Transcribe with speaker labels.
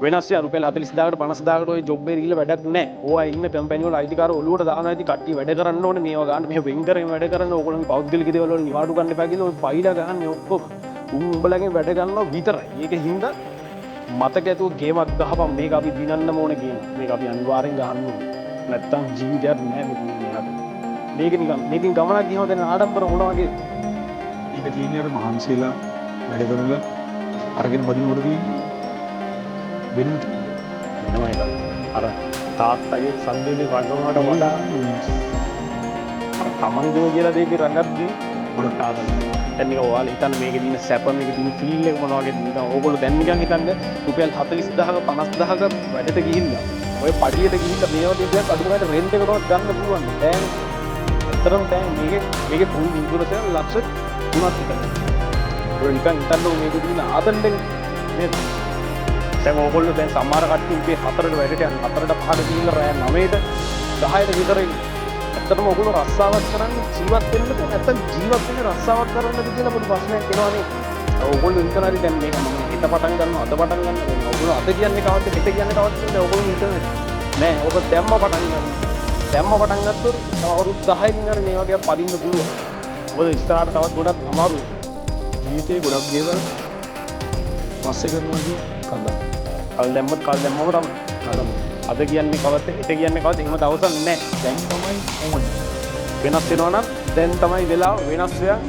Speaker 1: වෙනස් වෙන රුපියල් 40000කට 50000කට ඔය ජොබ් එකේ ගිහලා වැඩක් නැහැ. ඕවා ඉන්න කම්පැනි වල අයිතිකාර ඔලුවට දාන ඇති කට්ටිය වැඩ කරන්න ඕනේ මේවා ගන්න. මෙහෙ වෙන් කරගෙන වැඩ කරන්න ඕගොල්ලෝගේ පෞද්ගලික දේවල් වල නිවාඩු ගන්න එපා කියලා ඔය පයිලා ගන්න ඔක්කොම උඹලගෙන් වැඩ ගන්නවා විතරයි. ඒකෙන් හින්දා මතක ඇතුව ගේමක් ගහපන්. මේක අපි දිනන්න ඕනේ ගේම. මේක අපි අනිවාර්යෙන් ගහන්න ඕනේ. නැත්තම් ජීවිතයක් නැහැ මෙතන. මේක නිකන් මේකෙන් ගමනක් ගියම දැන් ආඩම්බර වුණා වගේ.
Speaker 2: ඒක තියෙන්නේ අර මහන්සියලා වැඩ කරලා අරගෙන බදිනවලදී වෙනුට
Speaker 1: වෙනවා ඒක. අර තාත්තගේ සංදේශේ වගවනට වඩා අර තමන්ගේ කියලා දෙයක රඟද්දී ගොඩක් ආදරයි. දැන් නිකන් ඔයාලා හිතන්න මේකේ තියෙන සැප මේකේ තියෙන ෆීල් එක මොනවා වගේද නිකන් ඕගොල්ලෝ දැන් නිකන් හිතන්න රුපියල් 40000ක 50000ක වැඩට ගිහිල්ලා ඔය පඩියට ගිහිල්ලා මේ වගේ දෙයක් අඩු ගානේ රෙන්ට් එකකටවත් ගන්න පුළුවන්. දැන් ඇත්තටම දැන් මේකේ පුල් ඉන්ෂුරන්ස් එක ලක්ෂ 3ක් විතර. ඔය නිකන් හිතන්න මේකේ තියෙන ආදරෙන් නේද? දැන් ඕගොල්ලෝ දැන් සමහර කට්ටිය ඉපේ 4ට වැඩට යන 4ට 5ට ගිහිල්ලා රෑ 9ට 10ට විතර ඇත්තටම ඔයගොල්ලෝ රස්සාවක් කරන්නේ ජීවත් වෙන්නද නැත්නම් ජීවත් වෙන්නේ රස්සාවක් කරන්නද කියලා පොඩි ප්‍රශ්නයක් එනවනේ. ඔයගොල්ලෝ හිතන හරි දැන් මේක මම හිත පටන් ගන්නවා අද පටන් ගන්නවා. ඔයගොල්ලෝ අද කියන්නේ කවද්ද හෙට කියන්නේ කවද්ද කියලා ඔයගොල්ලෝ හිතන්නේ නෑ. ඔබ දැම්ම පටන් ගන්නවා. දැම්ම පටන් ගත්තොත් තව අවුරුදු 10කින් හරි මේ වගේ පදින්න පුළුවන්. මොකද ඉස්සරහට තවත් ගොඩක් අමාරුයි.
Speaker 2: ජීවිතේ ගොඩක් දේවල් පස්සේ කරනවා කිය කන්දා.
Speaker 1: කල් දැම්මම තමයි. අද කියන්නේ කවද්ද හෙට කියන්නේ කවද්ද එහෙම දවසක් නෑ.
Speaker 2: දැන් තමයි ඕනේ.
Speaker 1: වෙනස් වෙනවා නම් දැන් තමයි වෙලාව වෙනස් වෙන